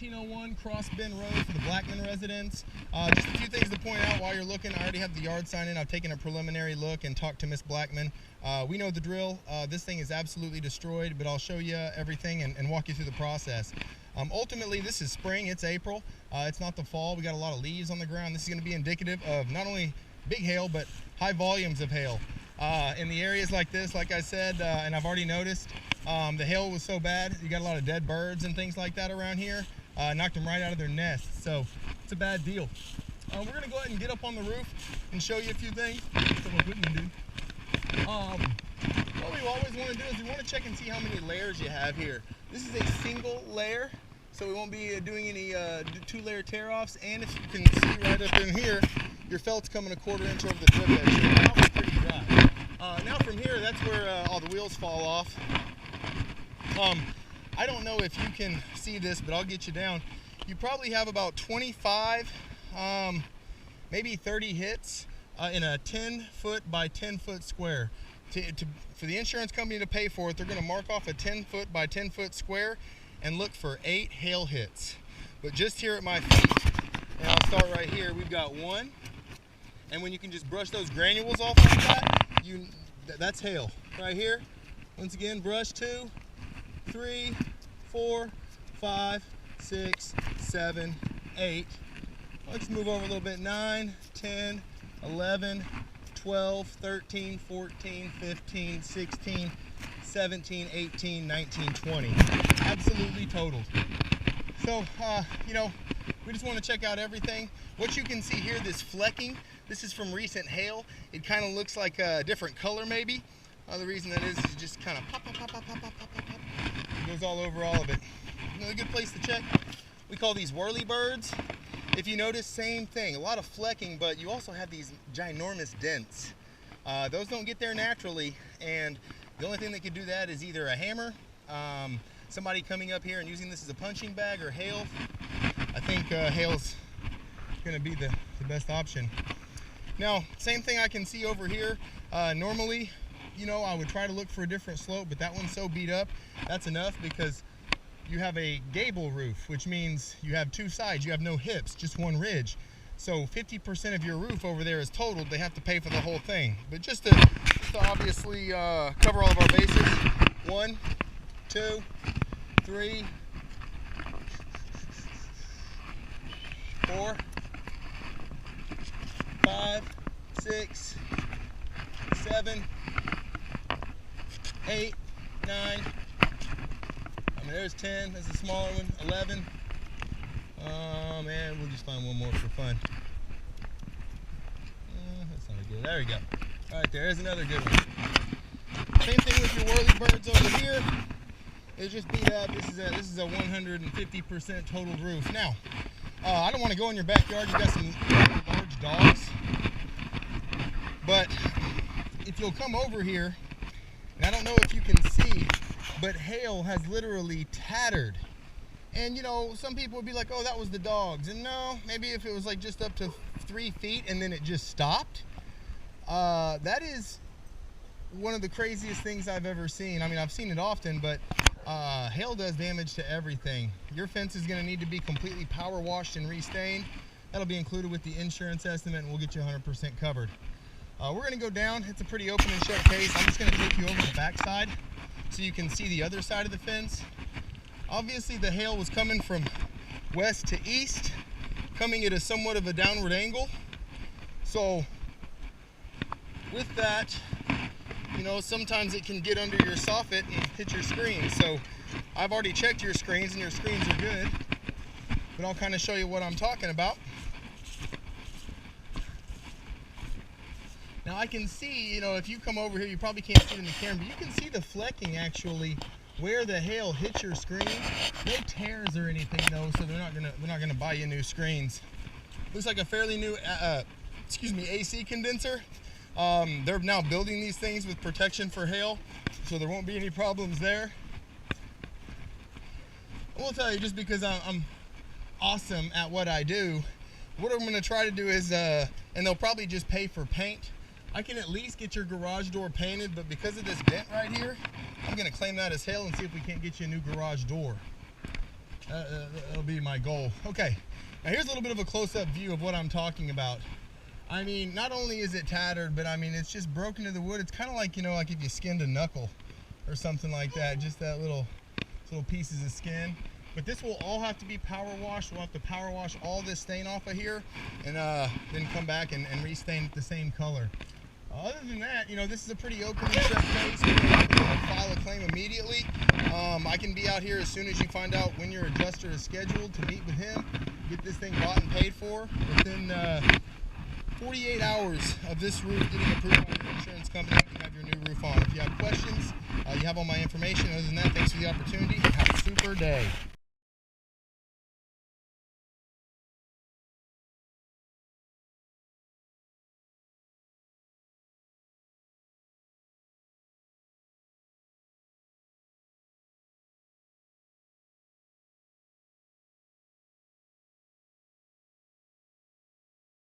1301 Cross Bend Road for the Blackman residence. Just a few things to point out while you're looking. I already have the yard sign in. I've taken a preliminary look and talked to Miss Blackman. We know the drill. This thing is absolutely destroyed, but I'll show you everything and walk you through the process. Ultimately, this is spring. It's April. It's not the fall. We got a lot of leaves on the ground. This is going to be indicative of not only big hail, but high volumes of hail. In the areas like this, like I said, and I've already noticed, the hail was so bad, you got a lot of dead birds and things like that around here. Knocked them right out of their nests, so it's a bad deal. We're going to go ahead and get up on the roof and show you a few things. What we always want to do is we want to check and see how many layers you have here. This is a single layer, so we won't be doing any two-layer tear-offs, and if you can see right up in here, your felt's coming a 1/4 inch over the drip edge, so it's probably pretty dry. Now from here, that's where all the wheels fall off. I don't know if you can see this, but I'll get you down. You probably have about 25, maybe 30 hits in a 10-foot by 10-foot square. For the insurance company to pay for it, they're going to mark off a 10-foot by 10-foot square and look for 8 hail hits. But just here at my feet, and I'll start right here, we've got 1. And when you can just brush those granules off like that, that's hail right here. Once again, brush 2, 3, 4, 5, 6, 7, 8. Let's move over a little bit. 9, 10, 11, 12, 13, 14, 15, 16, 17, 18, 19, 20. Absolutely totaled. So, we just want to check out everything. What you can see here, this flecking, this is from recent hail. It kind of looks like a different color maybe. The reason that is just kind of pop. It goes all over all of it. Another good place to check, we call these whirly birds. If you notice, same thing, a lot of flecking, but you also have these ginormous dents. Those don't get there naturally, and the only thing that could do that is either a hammer, somebody coming up here and using this as a punching bag, or hail. I think hail's going to be the best option. Now, same thing I can see over here. Normally, I would try to look for a different slope, but that one's so beat up, that's enough, because you have a gable roof, which means you have 2 sides. You have no hips, just 1 ridge. So 50% of your roof over there is totaled. They have to pay for the whole thing. But just to obviously cover all of our bases, 1, 2, 3, 4, 5, 6, 7, 8, 9. There's 10. That's a smaller one. 11. Oh man, we'll just find one more for fun. That's not good. There we go. All right, there's another good one. Same thing with your whirly birds over here. It's just beat up. This is a 150% total roof. Now, I don't want to go in your backyard. You got some large dogs, but if you'll come over here, and I don't know if you can see, but hail has literally tattered. And some people would be like, oh, that was the dogs. And no, maybe if it was like just up to 3 feet and then it just stopped. That is one of the craziest things I've ever seen. I mean, I've seen it often, but hail does damage to everything. Your fence is going to need to be completely power washed and restained. That'll be included with the insurance estimate, and we'll get you 100% covered. We're going to go down. It's a pretty open and shut case. I'm just going to take you over the back side so you can see the other side of the fence. Obviously, the hail was coming from west to east, coming at a somewhat of a downward angle. So with that, sometimes it can get under your soffit and hit your screens. So I've already checked your screens, and your screens are good, but I'll kind of show you what I'm talking about. Now I can see, if you come over here, you probably can't see it in the camera, but you can see the flecking actually where the hail hits your screen. No tears or anything though, so they're not gonna buy you new screens. Looks like a fairly new, AC condenser. They're now building these things with protection for hail, so there won't be any problems there. I will tell you, just because I'm awesome at what I do, what I'm gonna try to do is, and they'll probably just pay for paint. I can at least get your garage door painted, but because of this dent right here, I'm gonna claim that as hail and see if we can't get you a new garage door. That'll be my goal. Okay, now here's a little bit of a close-up view of what I'm talking about. I mean, not only is it tattered, but I mean, it's just broken to the wood. It's kind of like, you know, like if you skinned a knuckle or something like that, just that little pieces of skin. But this will all have to be power washed. We'll have to power wash all this stain off of here and then come back and restain it the same color. Other than that, you know, this is a pretty openly shut case. We're going to file a claim immediately. I can be out here as soon as you find out when your adjuster is scheduled to meet with him, get this thing bought and paid for. Within 48 hours of this roof getting approved by your insurance company, you can have your new roof on. If you have questions, you have all my information. Other than that, thanks for the opportunity. Have a super day.